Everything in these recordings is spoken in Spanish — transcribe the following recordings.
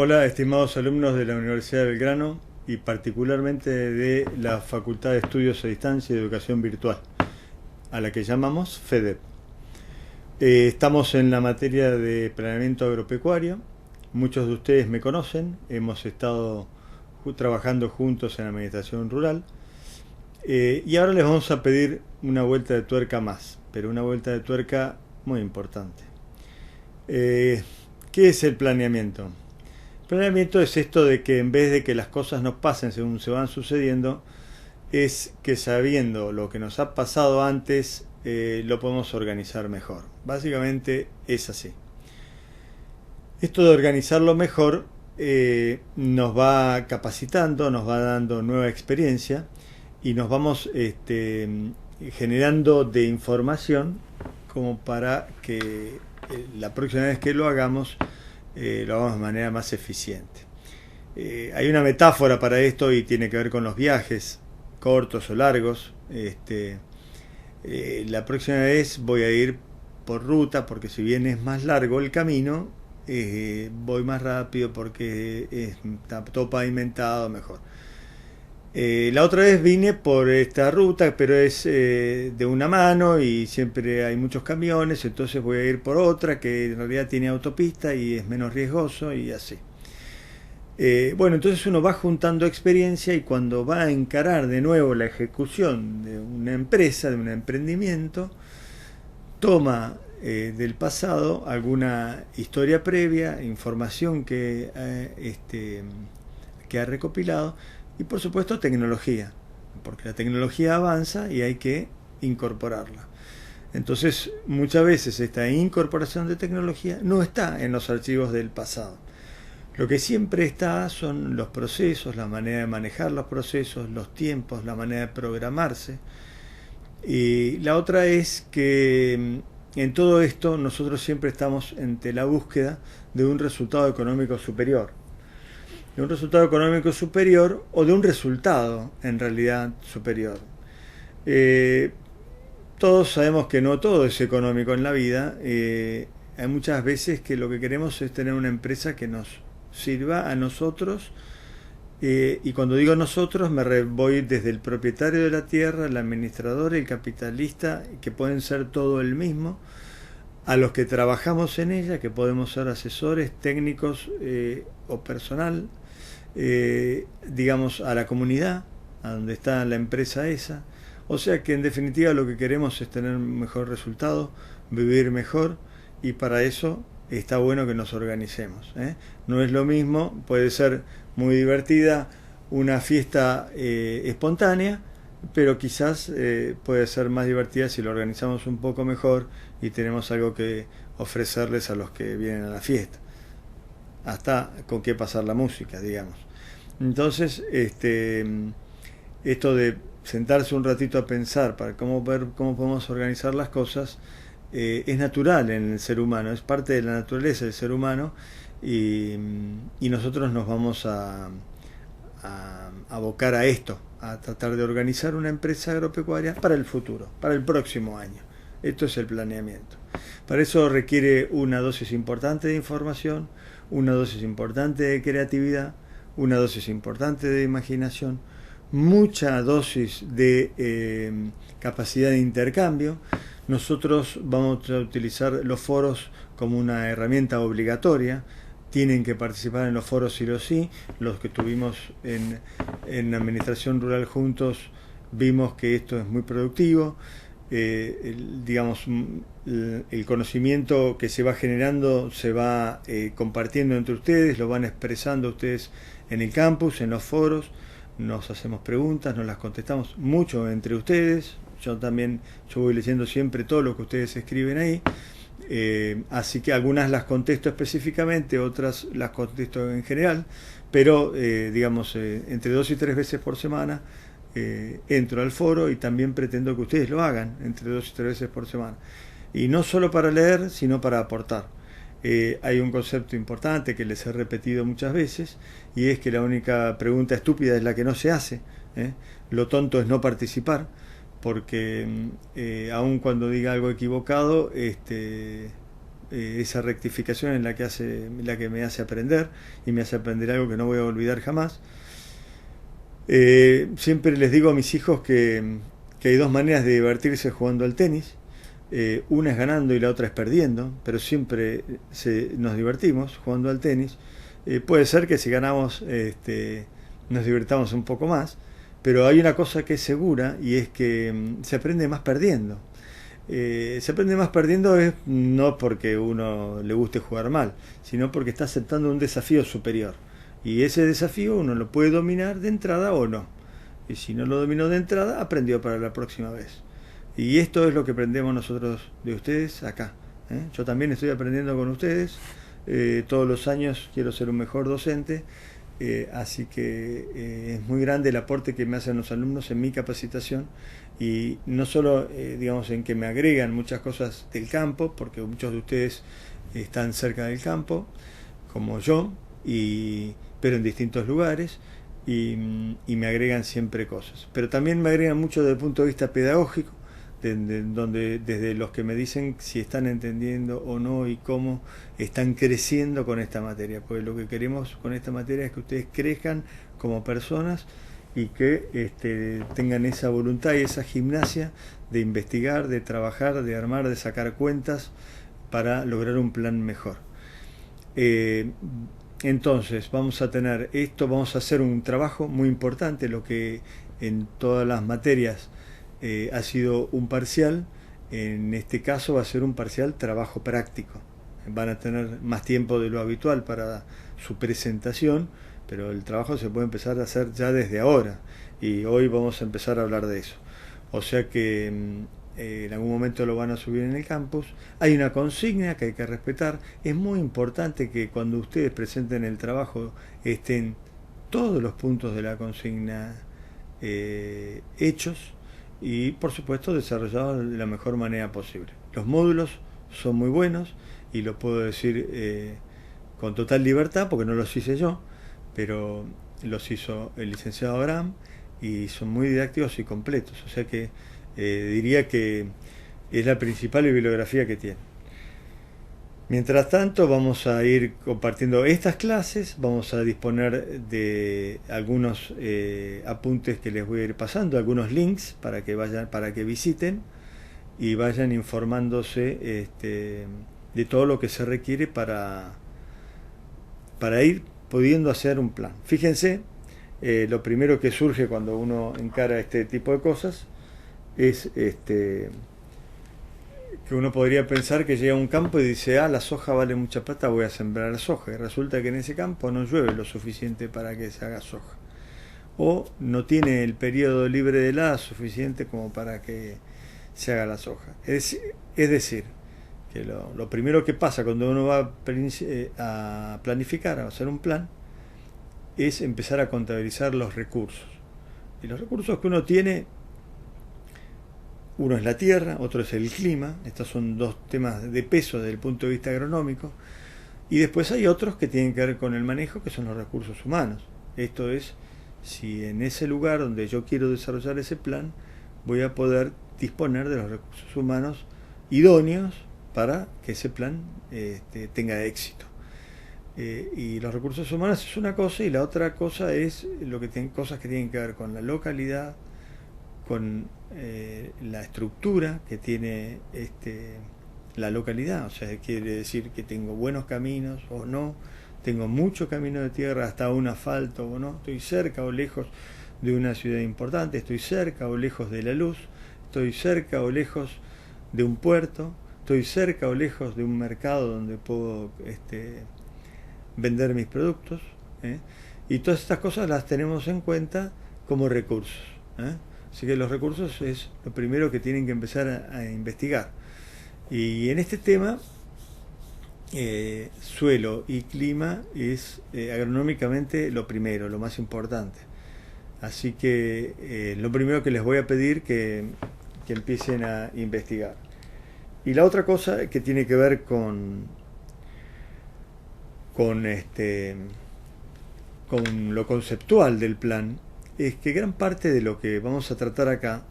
Hola, estimados alumnos de la Universidad de Belgrano y particularmente de la Facultad de Estudios a Distancia y Educación Virtual, a la que llamamos FEDEP. Estamos en la materia de planeamiento agropecuario. Muchos de ustedes me conocen, hemos estado trabajando juntos en la administración rural. Y ahora les vamos a pedir una vuelta de tuerca más, pero una vuelta de tuerca muy importante. ¿Qué es el planeamiento? El planeamiento es esto de que en vez de que las cosas nos pasen según se van sucediendo, es que sabiendo lo que nos ha pasado antes, lo podemos organizar mejor. Básicamente es así. Esto de organizarlo mejor nos va capacitando, nos va dando nueva experiencia y nos vamos generando de información como para que la próxima vez que lo hagamos de manera más eficiente. Hay una metáfora para esto y tiene que ver con los viajes, cortos o largos. La próxima vez voy a ir por ruta porque si bien es más largo el camino, voy más rápido porque está todo pavimentado mejor. La otra vez vine por esta ruta, pero es de una mano y siempre hay muchos camiones, entonces voy a ir por otra que en realidad tiene autopista y es menos riesgoso y así. Bueno, entonces uno va juntando experiencia y cuando va a encarar de nuevo la ejecución de una empresa, de un emprendimiento, toma del pasado alguna historia previa, información que ha recopilado y por supuesto tecnología, porque la tecnología avanza y hay que incorporarla. Entonces muchas veces esta incorporación de tecnología no está en los archivos del pasado. Lo que siempre está son los procesos, la manera de manejar los procesos, los tiempos, la manera de programarse. Y la otra es que en todo esto nosotros siempre estamos ante la búsqueda de un resultado económico superior. De un resultado económico superior o de un resultado en realidad superior. Todos sabemos que no todo es económico en la vida. Hay muchas veces que lo que queremos es tener una empresa que nos sirva a nosotros, y cuando digo nosotros voy desde el propietario de la tierra, el administrador, el capitalista, que pueden ser todo el mismo, a los que trabajamos en ella, que podemos ser asesores, técnicos o personal, digamos a la comunidad, a donde está la empresa esa. O sea que en definitiva lo que queremos es tener un mejor resultado, vivir mejor, y para eso está bueno que nos organicemos. No es lo mismo, puede ser muy divertida una fiesta espontánea, pero quizás puede ser más divertida si lo organizamos un poco mejor y tenemos algo que ofrecerles a los que vienen a la fiesta. Hasta con qué pasar la música, digamos. Entonces, esto de sentarse un ratito a pensar para ver cómo podemos organizar las cosas, es natural en el ser humano, es parte de la naturaleza del ser humano, y nosotros nos vamos a abocar a esto, a tratar de organizar una empresa agropecuaria para el futuro, para el próximo año. Esto es el planeamiento. Para eso requiere una dosis importante de información, una dosis importante de creatividad, una dosis importante de imaginación, mucha dosis de capacidad de intercambio. Nosotros vamos a utilizar los foros como una herramienta obligatoria. Tienen que participar en los foros sí o sí. Los que tuvimos en administración rural juntos vimos que esto es muy productivo. Digamos, el conocimiento que se va generando se va compartiendo entre ustedes, lo van expresando ustedes en el campus, en los foros. Nos hacemos preguntas, nos las contestamos mucho entre ustedes. Yo voy leyendo siempre todo lo que ustedes escriben ahí. Así que algunas las contesto específicamente, otras las contesto en general, pero digamos entre 2 y 3 veces por semana entro al foro y también pretendo que ustedes lo hagan entre 2 y 3 veces por semana. Y no solo para leer, sino para aportar. Hay un concepto importante que les he repetido muchas veces, y es que la única pregunta estúpida es la que no se hace. Lo tonto es no participar, porque aun cuando diga algo equivocado, esa rectificación en la que me hace aprender, y me hace aprender algo que no voy a olvidar jamás. Siempre les digo a mis hijos que hay dos maneras de divertirse jugando al tenis. Una es ganando y la otra es perdiendo, pero siempre nos divertimos jugando al tenis. Puede ser que si ganamos nos divirtamos un poco más, pero hay una cosa que es segura, y es que se aprende más perdiendo. Se aprende más perdiendo es no porque uno le guste jugar mal, sino porque está aceptando un desafío superior. Y ese desafío uno lo puede dominar de entrada o no. Y si no lo dominó de entrada, aprendió para la próxima vez. Y esto es lo que aprendemos nosotros de ustedes acá. Yo también estoy aprendiendo con ustedes. Todos los años quiero ser un mejor docente. Así que es muy grande el aporte que me hacen los alumnos en mi capacitación. Y no solo, digamos, en que me agregan muchas cosas del campo, porque muchos de ustedes están cerca del campo, como yo, pero en distintos lugares, y me agregan siempre cosas. Pero también me agregan mucho desde el punto de vista pedagógico, donde desde los que me dicen si están entendiendo o no y cómo están creciendo con esta materia, porque lo que queremos con esta materia es que ustedes crezcan como personas y que tengan esa voluntad y esa gimnasia de investigar, de trabajar, de armar, de sacar cuentas para lograr un plan mejor. Entonces vamos a hacer un trabajo muy importante, lo que en todas las materias ha sido un parcial. En este caso va a ser un parcial trabajo práctico. Van a tener más tiempo de lo habitual para su presentación, pero el trabajo se puede empezar a hacer ya desde ahora, y hoy vamos a empezar a hablar de eso. O sea que en algún momento lo van a subir en el campus. Hay una consigna que hay que respetar. Es muy importante que cuando ustedes presenten el trabajo estén todos los puntos de la consigna hechos, y por supuesto desarrollados de la mejor manera posible. Los módulos son muy buenos, y lo puedo decir con total libertad porque no los hice yo, pero los hizo el licenciado Abraham, y son muy didácticos y completos. O sea que diría que es la principal bibliografía que tiene. Mientras tanto, vamos a ir compartiendo estas clases, vamos a disponer de algunos apuntes que les voy a ir pasando, algunos links para que visiten y vayan informándose de todo lo que se requiere para ir pudiendo hacer un plan. Fíjense, lo primero que surge cuando uno encara este tipo de cosas es que uno podría pensar que llega a un campo y dice: la soja vale mucha plata, voy a sembrar soja, y resulta que en ese campo no llueve lo suficiente para que se haga soja, o no tiene el periodo libre de heladas suficiente como para que se haga la soja. Es decir, que lo primero que pasa cuando uno va a planificar, a hacer un plan, es empezar a contabilizar los recursos. Y los recursos que uno tiene, uno es la tierra, otro es el clima. Estos son dos temas de peso desde el punto de vista agronómico. Y después hay otros que tienen que ver con el manejo, que son los recursos humanos. Esto es, si en ese lugar donde yo quiero desarrollar ese plan, voy a poder disponer de los recursos humanos idóneos para que ese plan tenga éxito. Y los recursos humanos es una cosa, y la otra cosa es cosas que tienen que ver con la localidad, con la estructura que tiene la localidad. O sea, quiere decir que tengo buenos caminos o no, tengo mucho camino de tierra, hasta un asfalto o no, estoy cerca o lejos de una ciudad importante, estoy cerca o lejos de la luz, estoy cerca o lejos de un puerto, estoy cerca o lejos de un mercado donde puedo vender mis productos, y todas estas cosas las tenemos en cuenta como recursos. Así que los recursos es lo primero que tienen que empezar a investigar. Y en este tema, suelo y clima es agronómicamente lo primero, lo más importante. Así que lo primero que les voy a pedir que empiecen a investigar. Y la otra cosa que tiene que ver con lo conceptual del plan es que gran parte de lo que vamos a tratar acá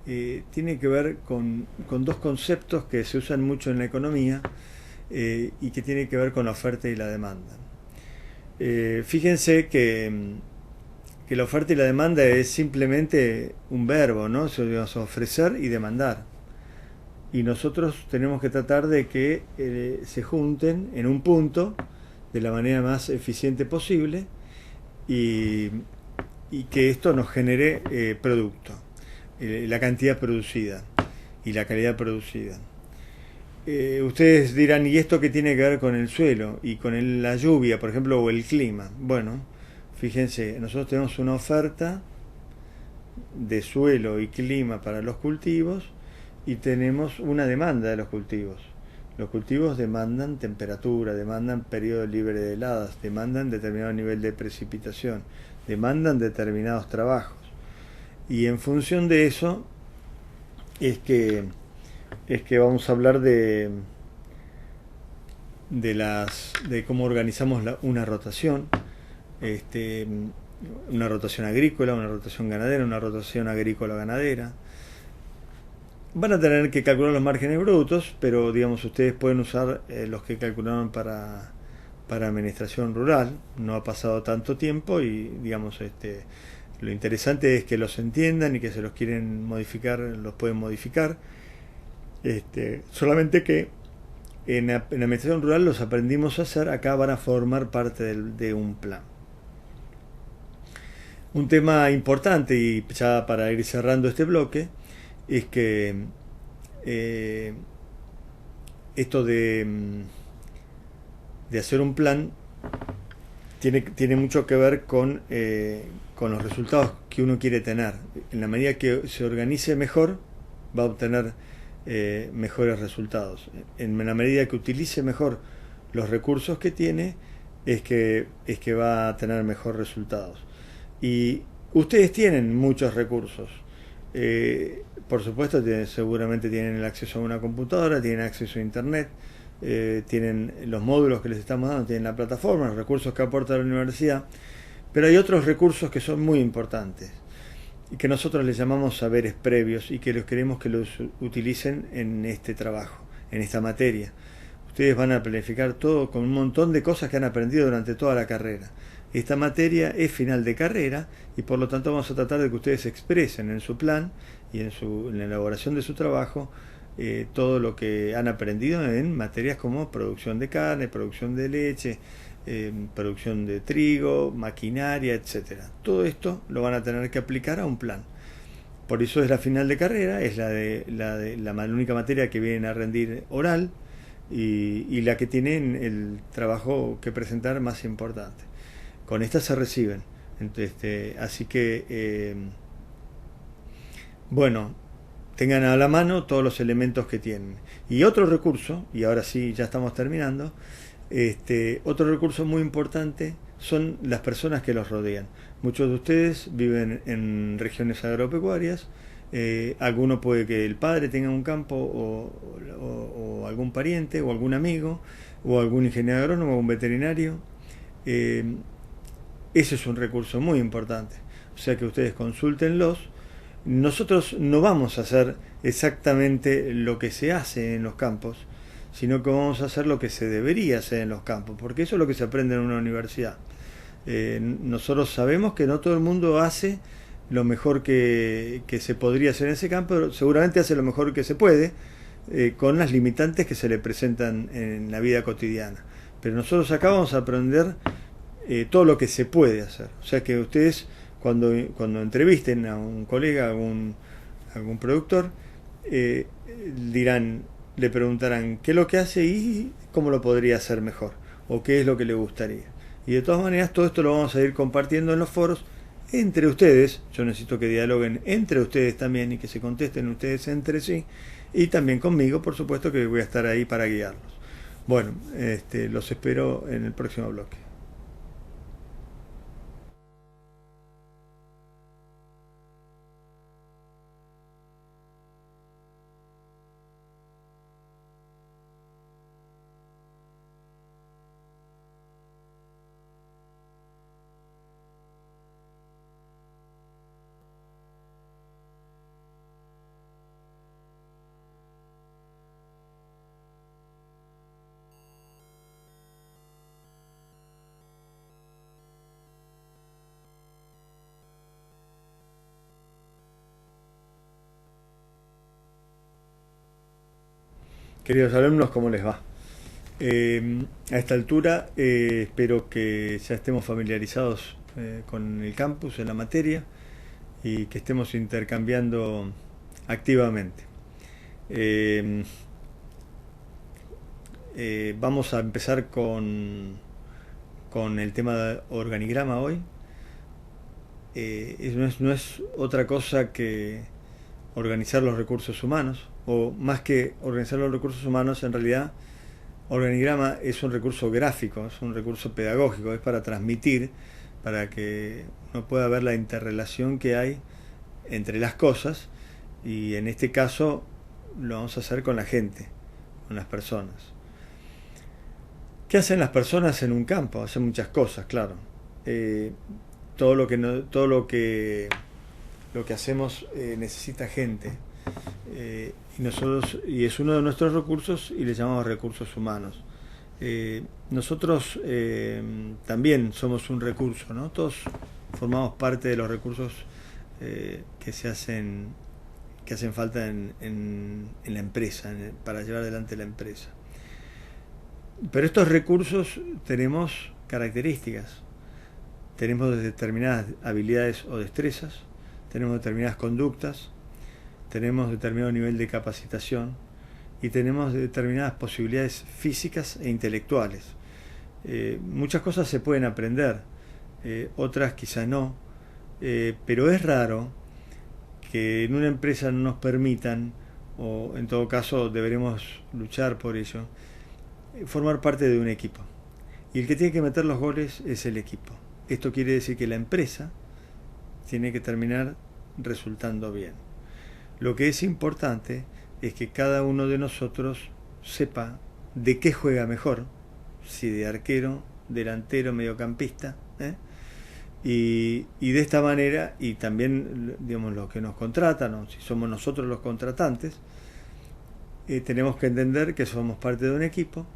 tiene que ver con dos conceptos que se usan mucho en la economía y que tiene que ver con la oferta y la demanda. Fíjense que la oferta y la demanda es simplemente un verbo, ¿no? Ofrecer y demandar. Y nosotros tenemos que tratar de que se junten en un punto de la manera más eficiente posible y, y que esto nos genere producto, la cantidad producida y la calidad producida. Ustedes dirán, ¿y esto qué tiene que ver con el suelo y con la lluvia, por ejemplo, o el clima? Bueno, fíjense, nosotros tenemos una oferta de suelo y clima para los cultivos y tenemos una demanda de los cultivos. Los cultivos demandan temperatura, demandan periodo libre de heladas, demandan determinado nivel de precipitación, demandan determinados trabajos. Y en función de eso es que, vamos a hablar de cómo organizamos una rotación, una rotación agrícola, una rotación ganadera, una rotación agrícola-ganadera. Van a tener que calcular los márgenes brutos, pero digamos ustedes pueden usar los que calcularon para administración rural. No ha pasado tanto tiempo y digamos lo interesante es que los entiendan y que se los quieren modificar, los pueden modificar. Solamente que en la administración rural los aprendimos a hacer, acá van a formar parte de un plan. Un tema importante, y ya para ir cerrando este bloque, es que esto de hacer un plan tiene mucho que ver con los resultados que uno quiere tener. En la medida que se organice mejor, va a obtener mejores resultados. En la medida que utilice mejor los recursos que tiene, es que va a tener mejores resultados. Y ustedes tienen muchos recursos. Por supuesto, seguramente tienen el acceso a una computadora, tienen acceso a internet, tienen los módulos que les estamos dando, tienen la plataforma, los recursos que aporta la universidad, pero hay otros recursos que son muy importantes y que nosotros les llamamos saberes previos y que los queremos que los utilicen en este trabajo, en esta materia. Ustedes van a planificar todo con un montón de cosas que han aprendido durante toda la carrera. Esta materia es final de carrera y por lo tanto vamos a tratar de que ustedes expresen en su plan y en la elaboración de su trabajo todo lo que han aprendido en materias como producción de carne, producción de leche, producción de trigo, maquinaria, etcétera. Todo esto lo van a tener que aplicar a un plan. Por eso es la final de carrera, es la única materia que vienen a rendir oral y la que tienen el trabajo que presentar más importante. Con esta se reciben. Así que, bueno, tengan a la mano todos los elementos que tienen. Y otro recurso, y ahora sí, ya estamos terminando, otro recurso muy importante son las personas que los rodean. Muchos de ustedes viven en regiones agropecuarias, alguno puede que el padre tenga un campo o algún pariente o algún amigo o algún ingeniero agrónomo o un veterinario. Ese es un recurso muy importante. O sea que ustedes consúltenlos. Nosotros no vamos a hacer exactamente lo que se hace en los campos, sino que vamos a hacer lo que se debería hacer en los campos, porque eso es lo que se aprende en una universidad. Nosotros sabemos que no todo el mundo hace lo mejor que se podría hacer en ese campo, pero seguramente hace lo mejor que se puede, con las limitantes que se le presentan en la vida cotidiana. Pero nosotros acá vamos a aprender todo lo que se puede hacer. O sea que ustedes cuando entrevisten a un colega, a algún productor, le preguntarán qué es lo que hace y cómo lo podría hacer mejor, o qué es lo que le gustaría. Y de todas maneras todo esto lo vamos a ir compartiendo en los foros entre ustedes. Yo necesito que dialoguen entre ustedes también y que se contesten ustedes entre sí, y también conmigo, por supuesto, que voy a estar ahí para guiarlos. Bueno, los espero en el próximo bloque. Queridos alumnos, ¿cómo les va? A esta altura espero que ya estemos familiarizados con el campus, en la materia, y que estemos intercambiando activamente. Vamos a empezar con el tema de organigrama hoy. No es otra cosa que organizar los recursos humanos, o más que organizar los recursos humanos, en realidad organigrama es un recurso gráfico, es un recurso pedagógico, es para transmitir, para que uno pueda ver la interrelación que hay entre las cosas, y en este caso lo vamos a hacer con la gente, con las personas. ¿Qué hacen las personas en un campo? Hacen muchas cosas, claro. Todo lo que hacemos necesita gente, y es uno de nuestros recursos, y le llamamos recursos humanos. Nosotros también somos un recurso, ¿no? Todos formamos parte de los recursos que hacen falta en la empresa, para llevar adelante la empresa. Pero estos recursos tenemos características, tenemos determinadas habilidades o destrezas, tenemos determinadas conductas, tenemos determinado nivel de capacitación y tenemos determinadas posibilidades físicas e intelectuales. Muchas cosas se pueden aprender, otras quizá no, pero es raro que en una empresa no nos permitan, o en todo caso deberemos luchar por ello, formar parte de un equipo. Y el que tiene que meter los goles es el equipo. Esto quiere decir que la empresa tiene que terminar resultando bien. Lo que es importante es que cada uno de nosotros sepa de qué juega mejor, si de arquero, delantero, mediocampista, y de esta manera, y también, digamos, los que nos contratan, o si somos nosotros los contratantes, tenemos que entender que somos parte de un equipo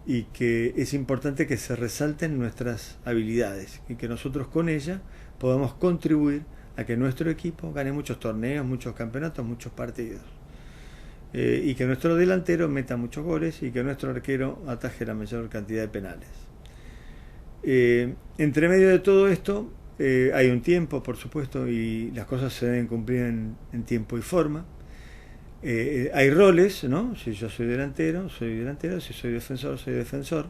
y que es importante que se resalten nuestras habilidades y que nosotros con ella podamos contribuir a que nuestro equipo gane muchos torneos, muchos campeonatos, muchos partidos, y que nuestro delantero meta muchos goles y que nuestro arquero ataje la mayor cantidad de penales. Entre medio de todo esto hay un tiempo, por supuesto, y las cosas se deben cumplir en tiempo y forma. Hay roles, ¿no? Si yo soy delantero, si soy defensor.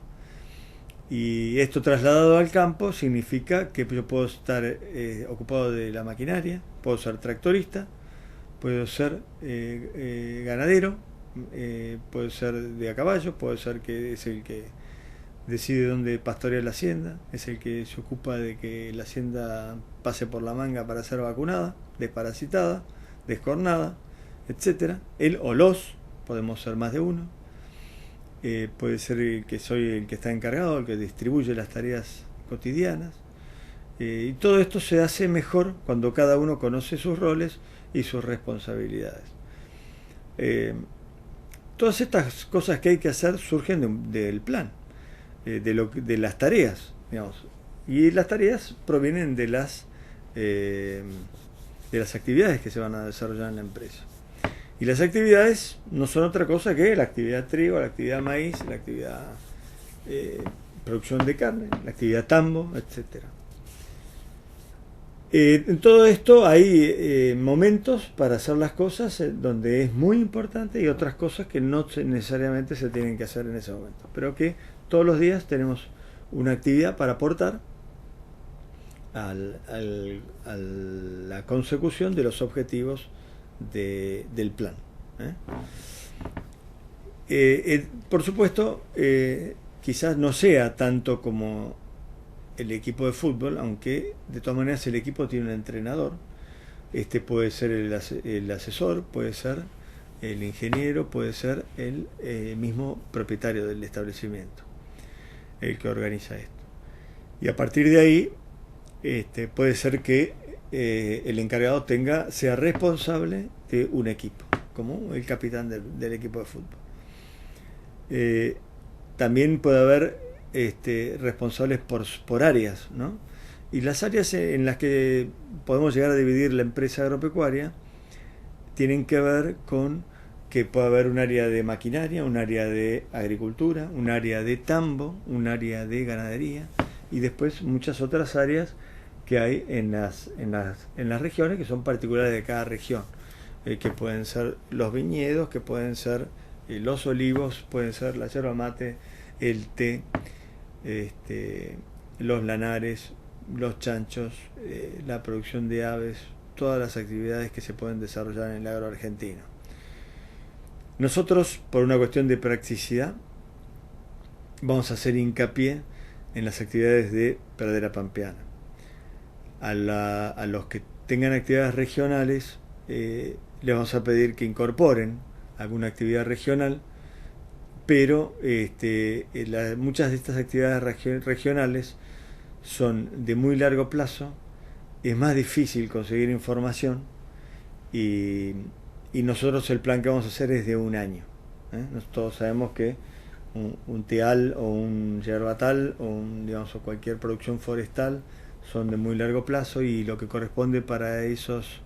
Y esto trasladado al campo significa que yo puedo estar ocupado de la maquinaria, puedo ser tractorista, puedo ser ganadero, puedo ser de a caballo, puedo ser que es el que decide dónde pastorear la hacienda, es el que se ocupa de que la hacienda pase por la manga para ser vacunada, desparasitada, descornada, etcétera. Él o los, podemos ser más de uno. Puede ser el que soy el que está encargado, el que distribuye las tareas cotidianas. Y todo esto se hace mejor cuando cada uno conoce sus roles y sus responsabilidades. Todas estas cosas que hay que hacer surgen del plan, de las tareas, digamos. Y las tareas provienen de las actividades que se van a desarrollar en la empresa. Y las actividades no son otra cosa que la actividad trigo, la actividad maíz, la actividad producción de carne, la actividad tambo, etc. En todo esto hay momentos para hacer las cosas donde es muy importante y otras cosas que no necesariamente se tienen que hacer en ese momento, pero que todos los días tenemos una actividad para aportar a la consecución de los objetivos del plan. Por supuesto, quizás no sea tanto como el equipo de fútbol, aunque de todas maneras el equipo tiene un entrenador. Este puede ser el asesor, puede ser el ingeniero, puede ser el mismo propietario del establecimiento, el que organiza esto. Y a partir de ahí puede ser que el encargado sea responsable de un equipo, como el capitán del equipo de fútbol. También puede haber responsables por áreas, ¿no? Y las áreas en las que podemos llegar a dividir la empresa agropecuaria tienen que ver con que puede haber un área de maquinaria, un área de agricultura, un área de tambo, un área de ganadería y después muchas otras áreas que hay en las regiones que son particulares de cada región, que pueden ser los viñedos, que pueden ser los olivos, pueden ser la yerba mate, el té, los lanares, los chanchos, la producción de aves, todas las actividades que se pueden desarrollar en el agro argentino. Nosotros, por una cuestión de practicidad, vamos a hacer hincapié en las actividades de pradera pampeana. A los que tengan actividades regionales, les vamos a pedir que incorporen alguna actividad regional, pero muchas de estas actividades regionales son de muy largo plazo, es más difícil conseguir información y nosotros el plan que vamos a hacer es de un año. Todos sabemos que un teal o un yerbatal o o cualquier producción forestal son de muy largo plazo y lo que corresponde para esos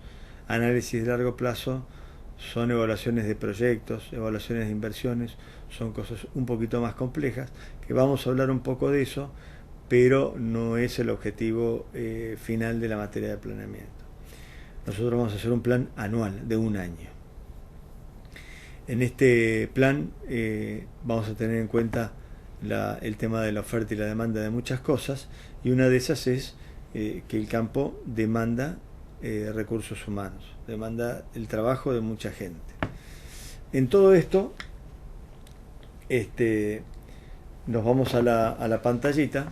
análisis de largo plazo son evaluaciones de proyectos, evaluaciones de inversiones, son cosas un poquito más complejas, que vamos a hablar un poco de eso, pero no es el objetivo final de la materia de planeamiento. Nosotros vamos a hacer un plan anual de un año. En este plan vamos a tener en cuenta el tema de la oferta y la demanda de muchas cosas, y una de esas es que el campo demanda recursos humanos, demanda el trabajo de mucha gente. En todo esto, nos vamos a la pantallita,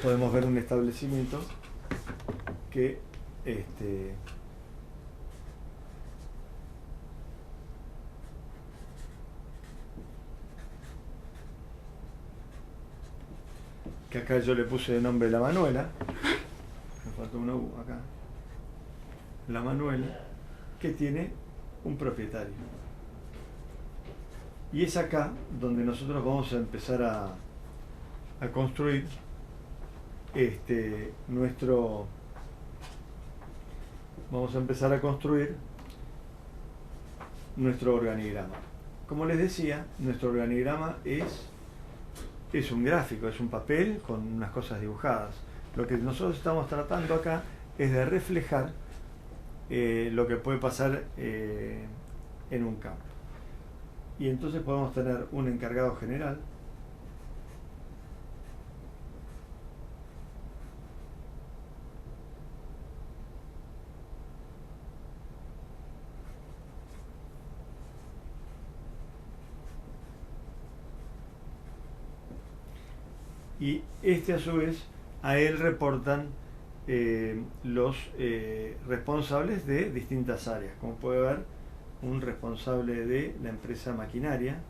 podemos ver un establecimiento que acá yo le puse de nombre La Manuela, me faltó una U acá, La Manuela, que tiene un propietario. Y es acá donde nosotros vamos a empezar a construir vamos a empezar a construir nuestro organigrama. Como les decía, nuestro organigrama es un gráfico, es un papel con unas cosas dibujadas. Lo que nosotros estamos tratando acá es de reflejar lo que puede pasar en un campo. Y entonces podemos tener un encargado general, y a su vez a él reportan los responsables de distintas áreas. Como puede ver, un responsable de la empresa maquinaria,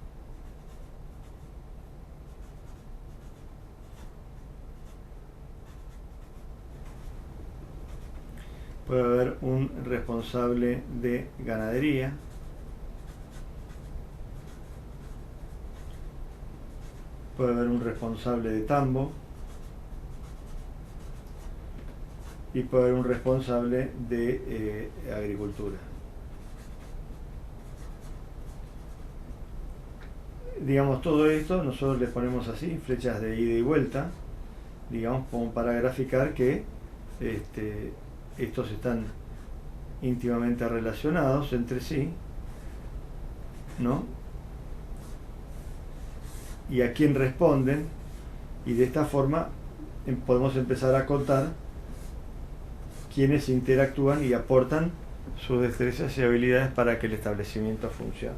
puede haber un responsable de ganadería, puede haber un responsable de tambo y puede haber un responsable de agricultura. Digamos, todo esto nosotros les ponemos así, flechas de ida y vuelta, digamos, como para graficar que estos están íntimamente relacionados entre sí, ¿no? Y a quién responden, y de esta forma podemos empezar a contar quienes interactúan y aportan sus destrezas y habilidades para que el establecimiento funcione.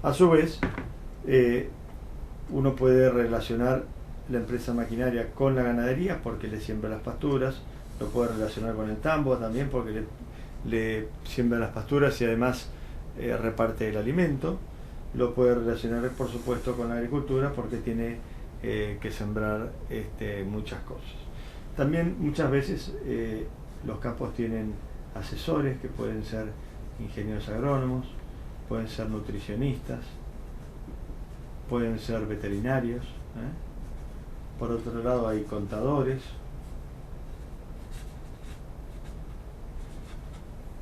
A su vez, uno puede relacionar la empresa maquinaria con la ganadería porque le siembra las pasturas, lo puede relacionar con el tambo también porque le siembra las pasturas y además reparte el alimento, lo puede relacionar por supuesto con la agricultura porque tiene que sembrar muchas cosas. También muchas veces los campos tienen asesores que pueden ser ingenieros agrónomos, pueden ser nutricionistas, pueden ser veterinarios, por otro lado hay contadores,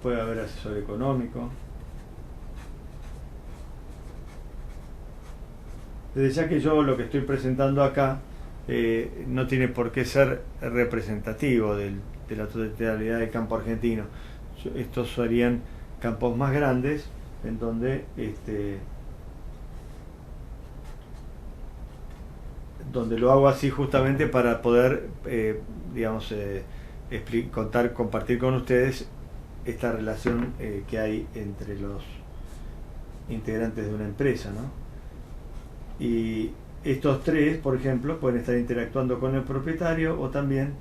puede haber asesor económico, Desde ya que yo lo que estoy presentando acá no tiene por qué ser representativo de la totalidad del campo argentino. Estos serían campos más grandes en donde donde lo hago así justamente para poder digamos compartir con ustedes esta relación que hay entre los integrantes de una empresa, ¿no? Y estos tres, por ejemplo, pueden estar interactuando con el propietario, o también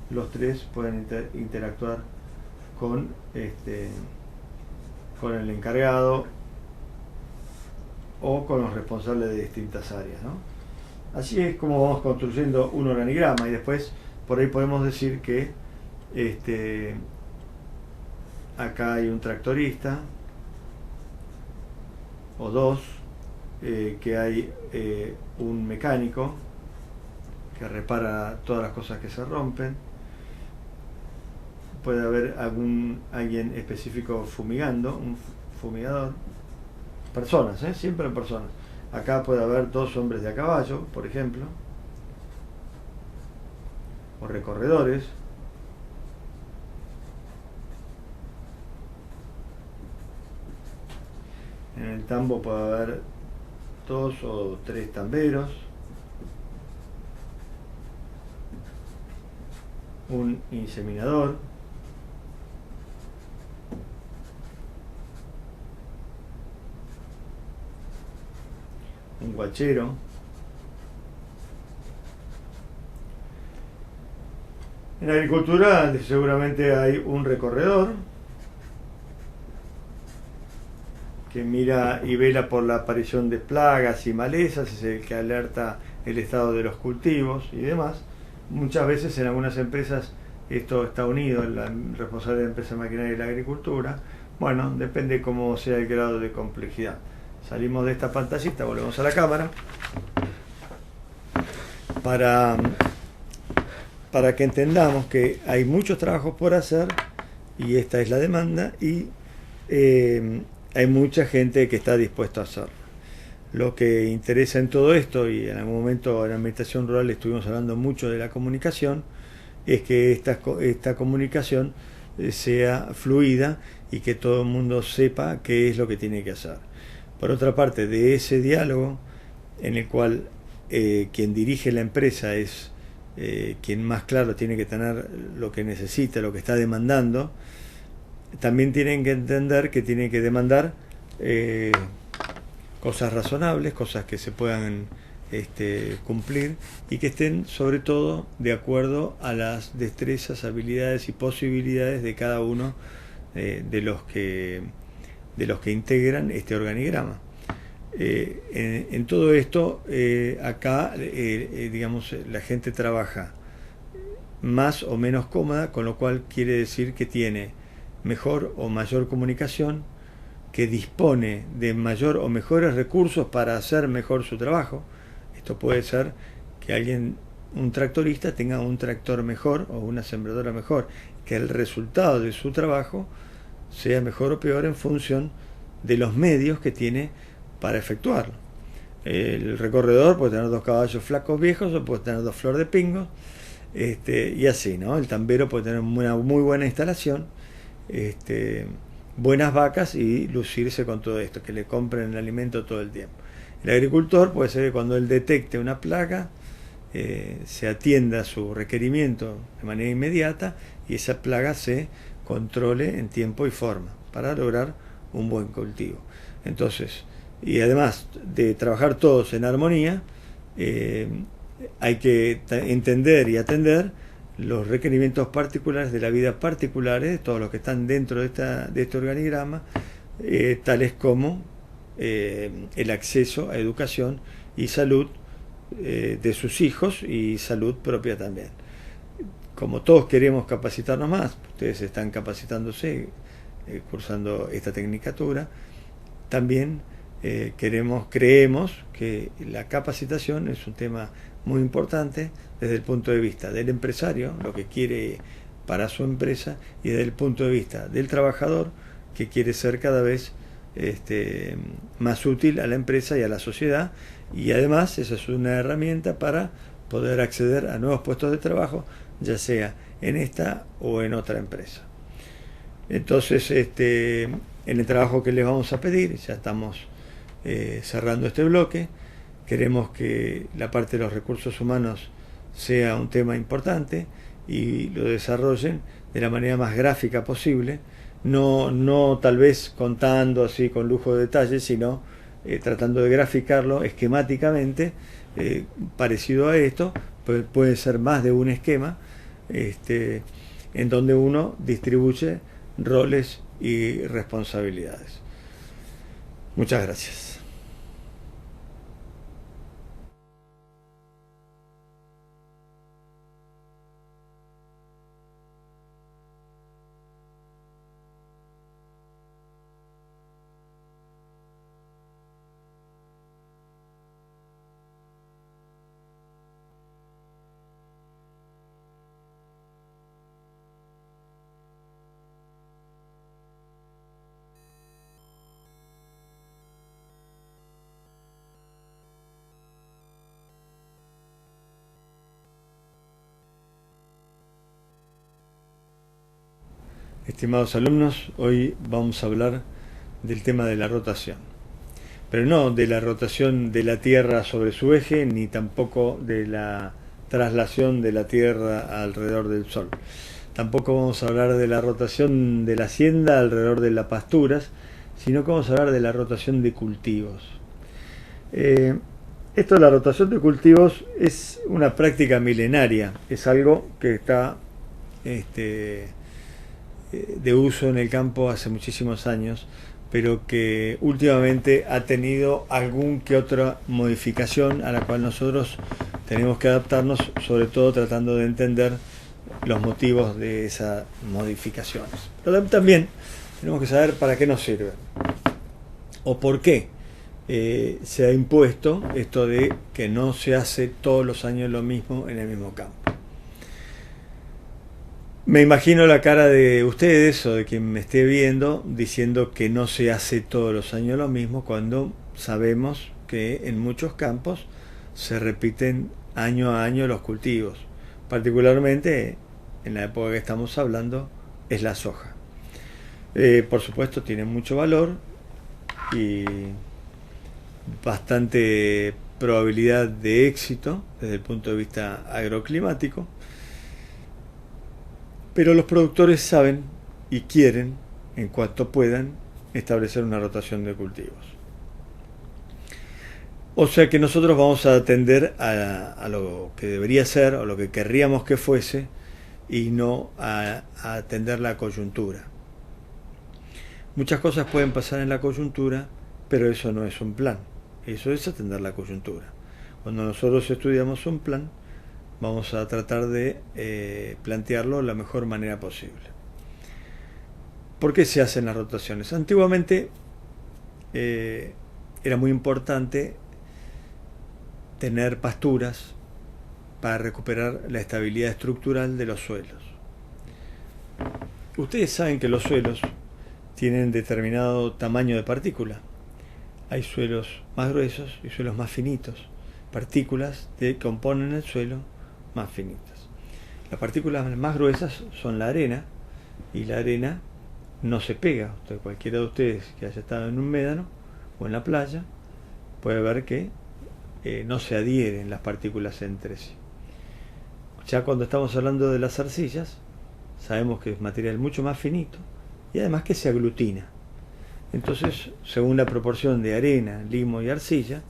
los tres pueden interactuar con con el encargado o con los responsables de distintas áreas, ¿no? Así es como vamos construyendo un organigrama, y después por ahí podemos decir que acá hay un tractorista o dos, que hay un mecánico que repara todas las cosas que se rompen, puede haber alguien específico fumigando, un fumigador, personas, siempre personas. Acá puede haber dos hombres de a caballo, por ejemplo, o recorredores. En el tambo puede haber dos o tres tamberos, un inseminador, un guachero, en la agricultura seguramente hay un recorredor que mira y vela por la aparición de plagas y malezas, es el que alerta el estado de los cultivos y demás. Muchas veces en algunas empresas esto está unido, la responsable de la empresa de maquinaria y la agricultura. Bueno, depende cómo sea el grado de complejidad. Salimos de esta pantallita, volvemos a la cámara para que entendamos que hay muchos trabajos por hacer, y esta es la demanda, y hay mucha gente que está dispuesta a hacerlo. Lo que interesa en todo esto, y en algún momento en la administración rural estuvimos hablando mucho de la comunicación, es que esta comunicación sea fluida y que todo el mundo sepa qué es lo que tiene que hacer. Por otra parte, de ese diálogo en el cual quien dirige la empresa es quien más claro tiene que tener lo que necesita, lo que está demandando, también tienen que entender que tienen que demandar cosas razonables, cosas que se puedan cumplir, y que estén sobre todo de acuerdo a las destrezas, habilidades y posibilidades de cada uno de los que integran este organigrama. En todo esto, acá digamos, la gente trabaja más o menos cómoda, con lo cual quiere decir que tiene mejor o mayor comunicación, que dispone de mayor o mejores recursos para hacer mejor su trabajo. Esto puede ser que un tractorista tenga un tractor mejor o una sembradora mejor, que el resultado de su trabajo sea mejor o peor en función de los medios que tiene para efectuarlo. El recorredor puede tener dos caballos flacos viejos, o puede tener dos flor de pingos, y así, ¿no? El tambero puede tener una muy buena instalación, buenas vacas, y lucirse con todo esto, que le compren el alimento todo el tiempo. El agricultor puede ser que cuando él detecte una plaga, se atienda a su requerimiento de manera inmediata, y esa plaga se controle en tiempo y forma para lograr un buen cultivo. Entonces, y además de trabajar todos en armonía, hay que entender y atender los requerimientos particulares de la vida particulares de todos los que están dentro de este organigrama, tales como el acceso a educación y salud de sus hijos, y salud propia también. Como todos queremos capacitarnos más, ustedes están capacitándose, cursando esta tecnicatura, también creemos que la capacitación es un tema muy importante desde el punto de vista del empresario, lo que quiere para su empresa, y desde el punto de vista del trabajador, que quiere ser cada vez más útil a la empresa y a la sociedad, y además esa es una herramienta para poder acceder a nuevos puestos de trabajo, ya sea en esta o en otra empresa. Entonces, en el trabajo que les vamos a pedir, ya estamos cerrando este bloque, queremos que la parte de los recursos humanos sea un tema importante y lo desarrollen de la manera más gráfica posible, no tal vez contando así con lujo de detalles, sino tratando de graficarlo esquemáticamente, parecido a esto. Puede ser más de un esquema, en donde uno distribuye roles y responsabilidades. Muchas gracias. Estimados alumnos, hoy vamos a hablar del tema de la rotación, pero no de la rotación de la Tierra sobre su eje, ni tampoco de la traslación de la Tierra alrededor del Sol. Tampoco vamos a hablar de la rotación de la hacienda alrededor de las pasturas, sino que vamos a hablar de la rotación de cultivos. Esto de la rotación de cultivos es una práctica milenaria, es algo que está de uso en el campo hace muchísimos años, pero que últimamente ha tenido algún que otra modificación a la cual nosotros tenemos que adaptarnos, sobre todo tratando de entender los motivos de esas modificaciones. Pero también tenemos que saber para qué nos sirve o por qué se ha impuesto esto de que no se hace todos los años lo mismo en el mismo campo. Me imagino la cara de ustedes o de quien me esté viendo diciendo que no se hace todos los años lo mismo, cuando sabemos que en muchos campos se repiten año a año los cultivos. Particularmente en la época que estamos hablando es la soja. Por supuesto tiene mucho valor y bastante probabilidad de éxito desde el punto de vista agroclimático. Pero los productores saben y quieren, en cuanto puedan, establecer una rotación de cultivos. O sea que nosotros vamos a atender a lo que debería ser o lo que querríamos que fuese, y no a atender la coyuntura. Muchas cosas pueden pasar en la coyuntura, pero eso no es un plan. Eso es atender la coyuntura. Cuando nosotros estudiamos un plan, vamos a tratar de plantearlo de la mejor manera posible. ¿Por qué se hacen las rotaciones? Antiguamente era muy importante tener pasturas para recuperar la estabilidad estructural de los suelos. Ustedes saben que los suelos tienen determinado tamaño de partícula. Hay suelos más gruesos y suelos más finitos, partículas que componen el suelo más finitas. Las partículas más gruesas son la arena, y la arena no se pega. Cualquiera de ustedes que haya estado en un médano o en la playa puede ver que no se adhieren las partículas entre sí. Ya cuando estamos hablando de las arcillas, sabemos que es material mucho más finito y además que se aglutina. Entonces, según la proporción de arena, limo y arcilla,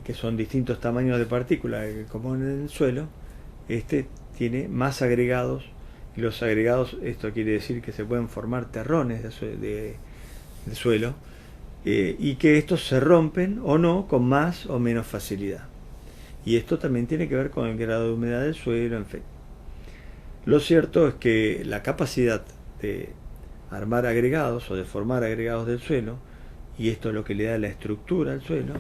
que son distintos tamaños de partículas que componen el suelo, tiene más agregados, y los agregados, esto quiere decir que se pueden formar terrones de suelo, y que estos se rompen o no con más o menos facilidad. Y esto también tiene que ver con el grado de humedad del suelo, en fin. Lo cierto es que la capacidad de armar agregados o de formar agregados del suelo, y esto es lo que le da la estructura al suelo,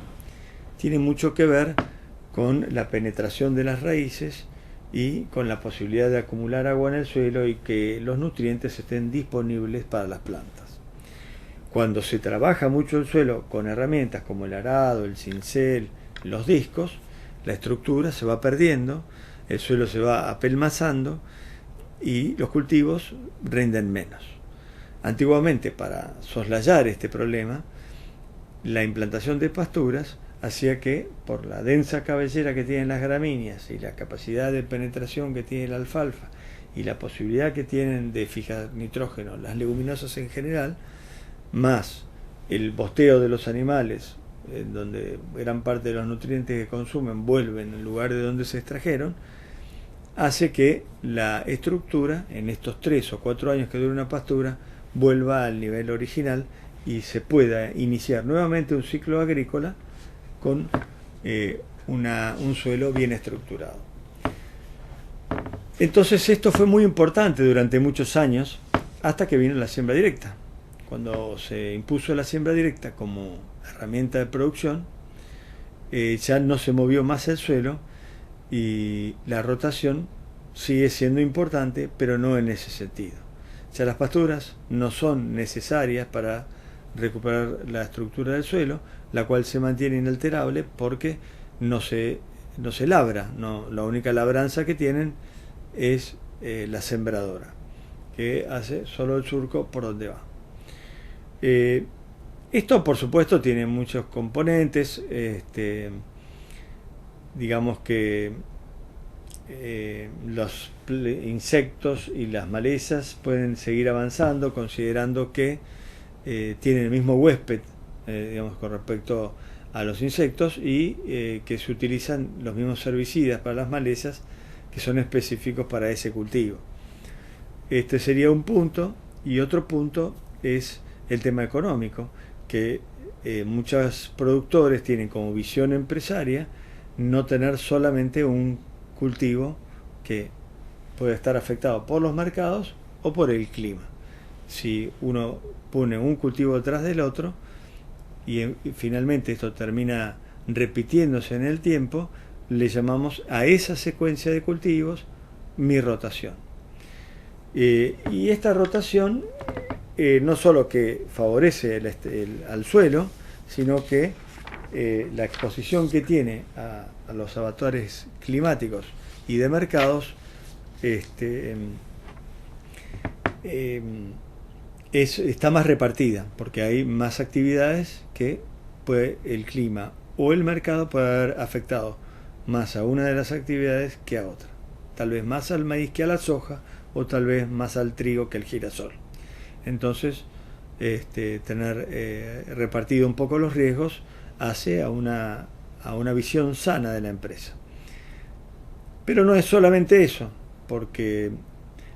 tiene mucho que ver con la penetración de las raíces y con la posibilidad de acumular agua en el suelo y que los nutrientes estén disponibles para las plantas. Cuando se trabaja mucho el suelo con herramientas como el arado, el cincel, los discos, la estructura se va perdiendo, el suelo se va apelmazando y los cultivos rinden menos. Antiguamente, para soslayar este problema, la implantación de pasturas hacía que, por la densa cabellera que tienen las gramíneas y la capacidad de penetración que tiene la alfalfa y la posibilidad que tienen de fijar nitrógeno las leguminosas en general, más el bosteo de los animales, en donde gran parte de los nutrientes que consumen vuelven en lugar de donde se extrajeron, hace que la estructura en estos 3 o 4 años que dura una pastura vuelva al nivel original y se pueda iniciar nuevamente un ciclo agrícola con un suelo bien estructurado. Entonces esto fue muy importante durante muchos años, hasta que vino la siembra directa. Cuando se impuso la siembra directa como herramienta de producción, ya no se movió más el suelo y la rotación sigue siendo importante, pero no en ese sentido. Ya las pasturas no son necesarias para recuperar la estructura del suelo, la cual se mantiene inalterable porque no se labra. No, la única labranza que tienen es la sembradora, que hace solo el surco por donde va. Esto, por supuesto, tiene muchos componentes. Digamos que los insectos y las malezas pueden seguir avanzando, considerando que tienen el mismo huésped, digamos, con respecto a los insectos, y que se utilizan los mismos herbicidas para las malezas que son específicos para ese cultivo. Este sería un punto, y otro punto es el tema económico, que muchos productores tienen como visión empresaria no tener solamente un cultivo que puede estar afectado por los mercados o por el clima. Si uno pone un cultivo detrás del otro y finalmente esto termina repitiéndose en el tiempo, le llamamos a esa secuencia de cultivos mi rotación. Y esta rotación no solo que favorece al suelo, sino que la exposición que tiene a los avatares climáticos y de mercados está más repartida, porque hay más actividades que el clima o el mercado puede haber afectado más a una de las actividades que a otra. Tal vez más al maíz que a la soja, o tal vez más al trigo que al girasol. Entonces, tener repartido un poco los riesgos hace a una visión sana de la empresa. Pero no es solamente eso, porque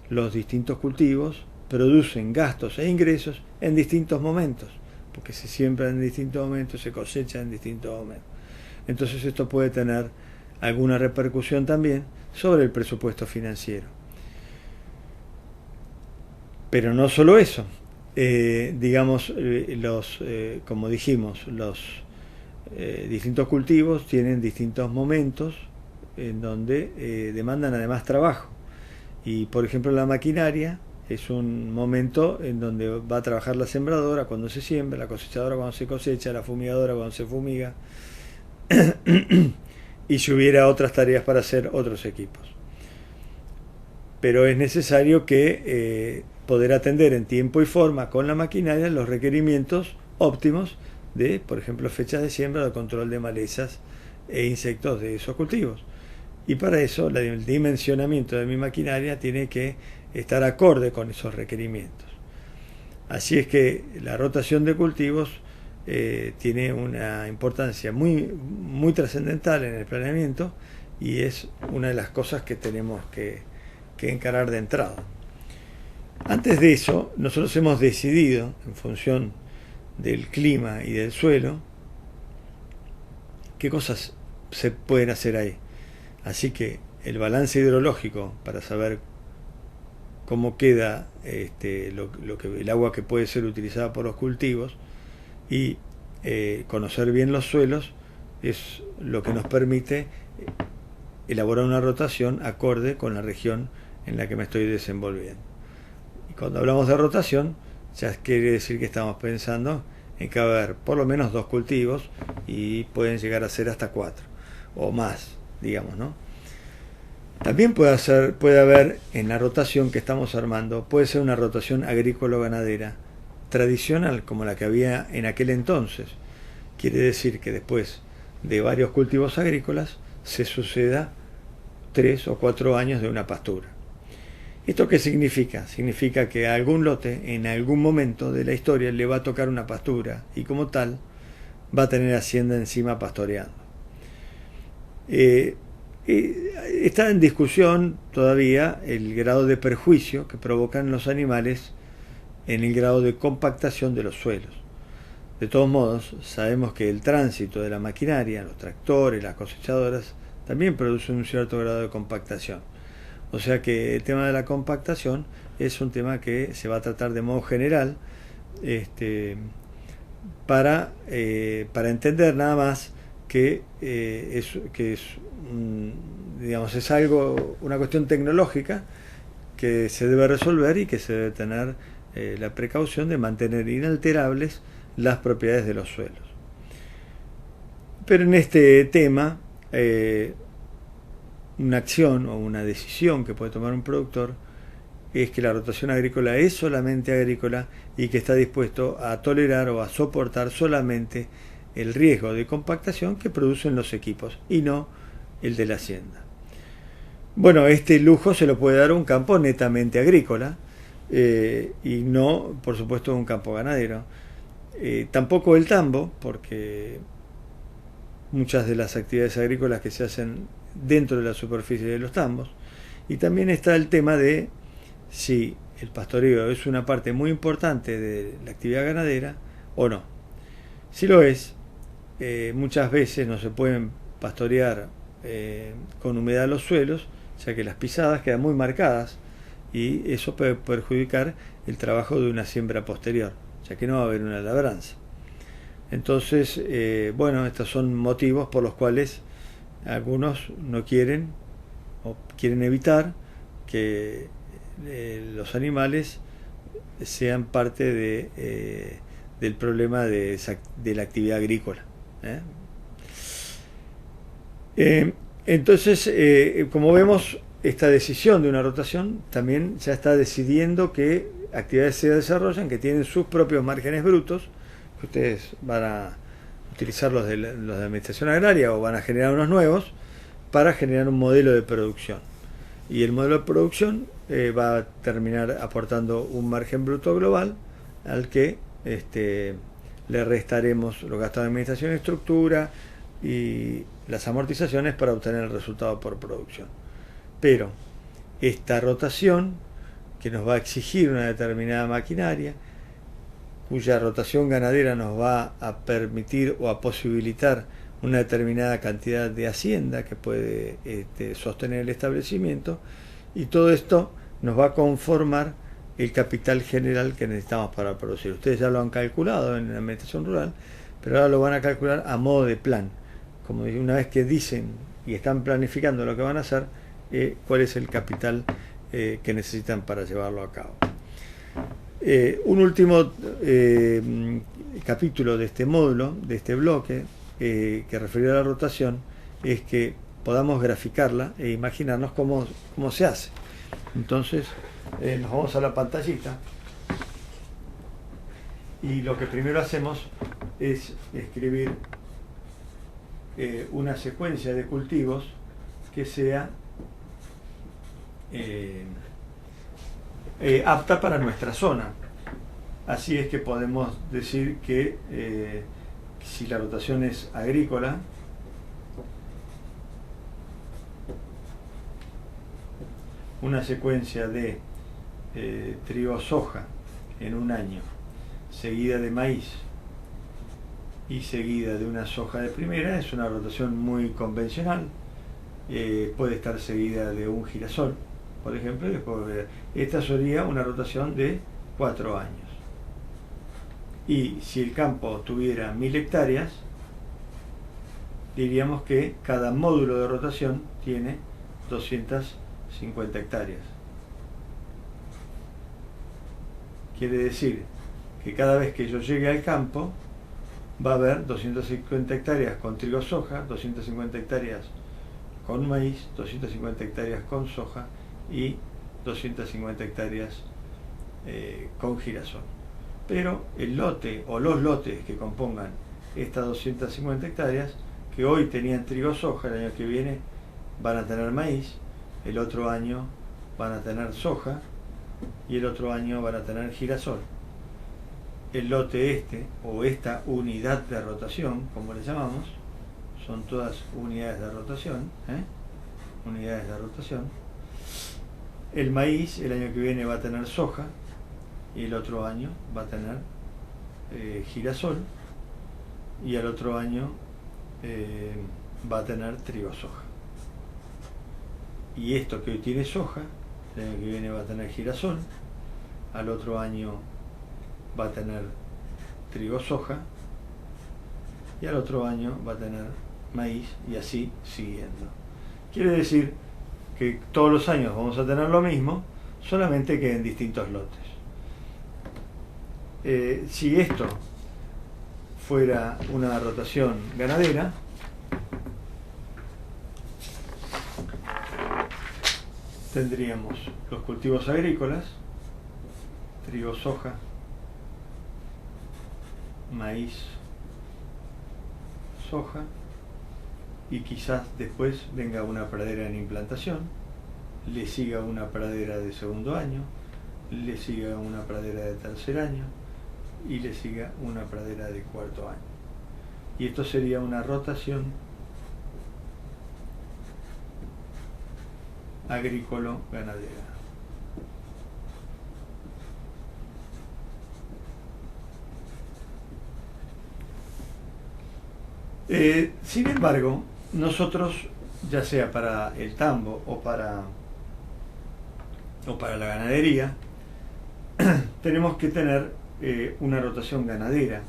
los distintos cultivos producen gastos e ingresos en distintos momentos, porque se siembra en distintos momentos, se cosecha en distintos momentos. Entonces esto puede tener alguna repercusión también sobre el presupuesto financiero. Pero no solo eso, digamos, como dijimos, los distintos cultivos tienen distintos momentos en donde demandan además trabajo. Y por ejemplo la maquinaria es un momento en donde va a trabajar la sembradora cuando se siembra, la cosechadora cuando se cosecha, la fumigadora cuando se fumiga, y si hubiera otras tareas para hacer otros equipos. Pero es necesario que poder atender en tiempo y forma con la maquinaria los requerimientos óptimos de, por ejemplo, fechas de siembra, de control de malezas e insectos de esos cultivos. Y para eso el dimensionamiento de mi maquinaria tiene que estar acorde con esos requerimientos. Así es que la rotación de cultivos tiene una importancia muy, muy trascendental en el planeamiento, y es una de las cosas que tenemos que encarar de entrada. Antes de eso, nosotros hemos decidido, en función del clima y del suelo, qué cosas se pueden hacer ahí. Así que el balance hidrológico, para saber cómo queda el agua que puede ser utilizada por los cultivos, y conocer bien los suelos, es lo que nos permite elaborar una rotación acorde con la región en la que me estoy desenvolviendo. Y cuando hablamos de rotación, ya quiere decir que estamos pensando en que va a haber por lo menos 2 cultivos y pueden llegar a ser hasta 4 o más, digamos, ¿no? También puede haber en la rotación que estamos armando, puede ser una rotación agrícola-ganadera tradicional como la que había en aquel entonces. Quiere decir que después de varios cultivos agrícolas se suceda 3 o 4 años de una pastura. ¿Esto qué significa? Significa que a algún lote en algún momento de la historia le va a tocar una pastura y como tal va a tener hacienda encima pastoreando. Está en discusión todavía el grado de perjuicio que provocan los animales en el grado de compactación de los suelos. De todos modos, sabemos que el tránsito de la maquinaria, los tractores, las cosechadoras, también produce un cierto grado de compactación. O sea que el tema de la compactación es un tema que se va a tratar de modo general para entender nada más que es algo, una cuestión tecnológica que se debe resolver y que se debe tener la precaución de mantener inalterables las propiedades de los suelos. Pero en este tema, una acción o una decisión que puede tomar un productor es que la rotación agrícola es solamente agrícola y que está dispuesto a tolerar o a soportar solamente el riesgo de compactación que producen los equipos y no el de la hacienda. Bueno, este lujo se lo puede dar un campo netamente agrícola y no, por supuesto, un campo ganadero. Tampoco el tambo, porque muchas de las actividades agrícolas que se hacen dentro de la superficie de los tambos. Y también está el tema de si el pastoreo es una parte muy importante de la actividad ganadera o no. Si lo es, muchas veces no se pueden pastorear con humedad los suelos, ya que las pisadas quedan muy marcadas y eso puede perjudicar el trabajo de una siembra posterior, ya que no va a haber una labranza. Entonces, estos son motivos por los cuales algunos no quieren o quieren evitar que los animales sean parte del problema de la actividad agrícola. Entonces, como vemos, esta decisión de una rotación también ya está decidiendo que actividades se desarrollan que tienen sus propios márgenes brutos, que ustedes van a utilizar los de administración agraria o van a generar unos nuevos para generar un modelo de producción. Y el modelo de producción va a terminar aportando un margen bruto global al que le restaremos los gastos de administración y estructura y las amortizaciones para obtener el resultado por producción. Pero esta rotación, que nos va a exigir una determinada maquinaria, cuya rotación ganadera nos va a permitir o a posibilitar una determinada cantidad de hacienda que puede sostener el establecimiento, y todo esto nos va a conformar el capital general que necesitamos para producir. Ustedes ya lo han calculado en la administración rural, pero ahora lo van a calcular a modo de plan, como una vez que dicen y están planificando lo que van a hacer, cuál es el capital que necesitan para llevarlo a cabo. Un último capítulo de este módulo, de este bloque, que referirá a la rotación, es que podamos graficarla e imaginarnos cómo se hace. Entonces, nos vamos a la pantallita y lo que primero hacemos es escribir una secuencia de cultivos que sea apta para nuestra zona. Así es que podemos decir que si la rotación es agrícola, una secuencia de trigo-soja en un año, seguida de maíz y seguida de una soja de primera, es una rotación muy convencional. Puede estar seguida de un girasol, por ejemplo, y después esta sería una rotación de 4 años. Y si el campo tuviera 1000 hectáreas, diríamos que cada módulo de rotación tiene 250 hectáreas. Quiere decir que cada vez que yo llegue al campo va a haber 250 hectáreas con trigo soja, 250 hectáreas con maíz, 250 hectáreas con soja y 250 hectáreas con girasol. Pero el lote o los lotes que compongan estas 250 hectáreas, que hoy tenían trigo soja, el año que viene van a tener maíz, el otro año van a tener soja y el otro año van a tener girasol. El lote o esta unidad de rotación, como le llamamos, son todas unidades de rotación, unidades de rotación. El maíz el año que viene va a tener soja y el otro año va a tener girasol y el otro año va a tener trigo soja. Y esto que hoy tiene soja, el año que viene va a tener girasol, al otro año va a tener trigo soja y al otro año va a tener maíz y así siguiendo. Quiere decir que todos los años vamos a tener lo mismo, solamente que en distintos lotes. Si esto fuera una rotación ganadera, tendríamos los cultivos agrícolas, trigo, soja, maíz, soja, y quizás después venga una pradera en implantación, le siga una pradera de segundo año, le siga una pradera de tercer año y le siga una pradera de cuarto año. Y esto sería una rotación agrícola-ganadera. Sin embargo, nosotros, ya sea para el tambo o para la ganadería, tenemos que tener una rotación ganadera.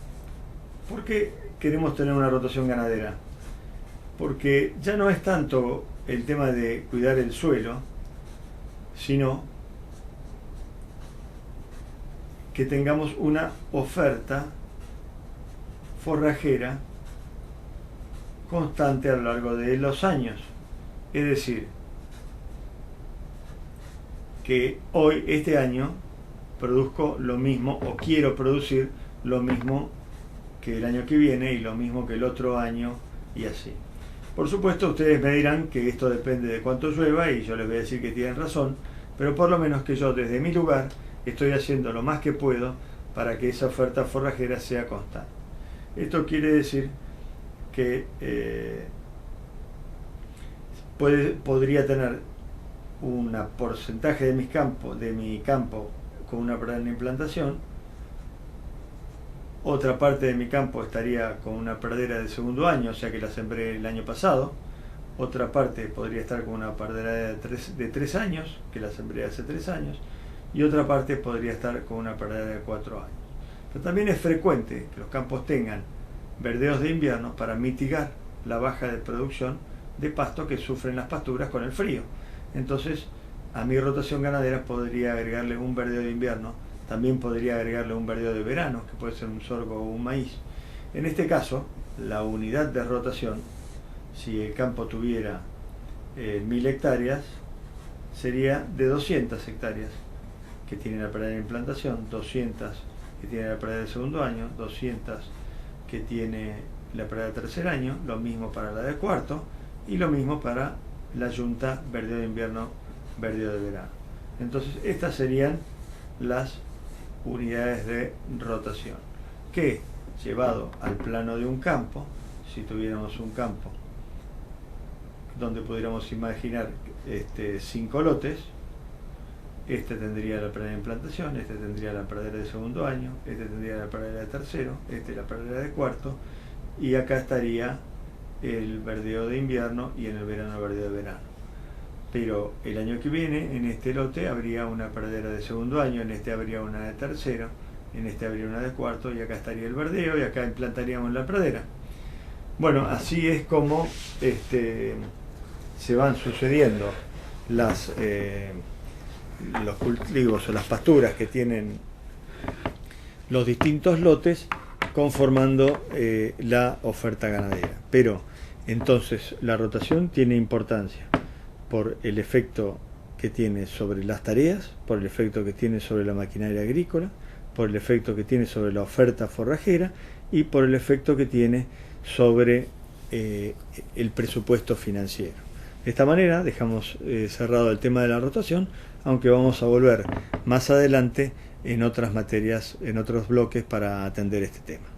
¿Por qué queremos tener una rotación ganadera? Porque ya no es tanto el tema de cuidar el suelo, sino que tengamos una oferta forrajera constante a lo largo de los años. Es decir, que hoy, este año, produzco lo mismo o quiero producir lo mismo que el año que viene y lo mismo que el otro año y así. Por supuesto, ustedes me dirán que esto depende de cuánto llueva y yo les voy a decir que tienen razón, pero por lo menos que yo desde mi lugar estoy haciendo lo más que puedo para que esa oferta forrajera sea constante. Esto quiere decir que podría tener un porcentaje de mi campo con una pradera en implantación, otra parte de mi campo estaría con una pradera de segundo año, o sea que la sembré el año pasado, otra parte podría estar con una pradera de 3 años, que la sembré hace 3 años, y otra parte podría estar con una pradera de 4 años. Pero también es frecuente que los campos tengan verdeos de invierno para mitigar la baja de producción de pasto que sufren las pasturas con el frío. Entonces, a mi rotación ganadera podría agregarle un verdeo de invierno, también podría agregarle un verdeo de verano, que puede ser un sorgo o un maíz. En este caso, la unidad de rotación, si el campo tuviera 1000 hectáreas, sería de 200 hectáreas que tiene la pradera de implantación, 200 que tiene la pradera de segundo año, 200 que tiene la pradera de tercer año, lo mismo para la de cuarto y lo mismo para la yunta verdeo de invierno, verdeo de verano. Entonces estas serían las unidades de rotación que, llevado al plano de un campo, si tuviéramos un campo donde pudiéramos imaginar 5 lotes, este tendría la pradera de implantación, este tendría la pradera de segundo año, este tendría la pradera de tercero, este la pradera de cuarto, y acá estaría el verdeo de invierno y en el verano el verdeo de verano. Pero el año que viene en este lote habría una pradera de segundo año, en este habría una de tercero, en este habría una de cuarto y acá estaría el verdeo y acá implantaríamos la pradera. Bueno, así es como se van sucediendo los cultivos o las pasturas que tienen los distintos lotes conformando la oferta ganadera. Pero entonces la rotación tiene importancia por el efecto que tiene sobre las tareas, por el efecto que tiene sobre la maquinaria agrícola, por el efecto que tiene sobre la oferta forrajera y por el efecto que tiene sobre el presupuesto financiero. De esta manera dejamos cerrado el tema de la rotación, aunque vamos a volver más adelante en otras materias, en otros bloques para atender este tema.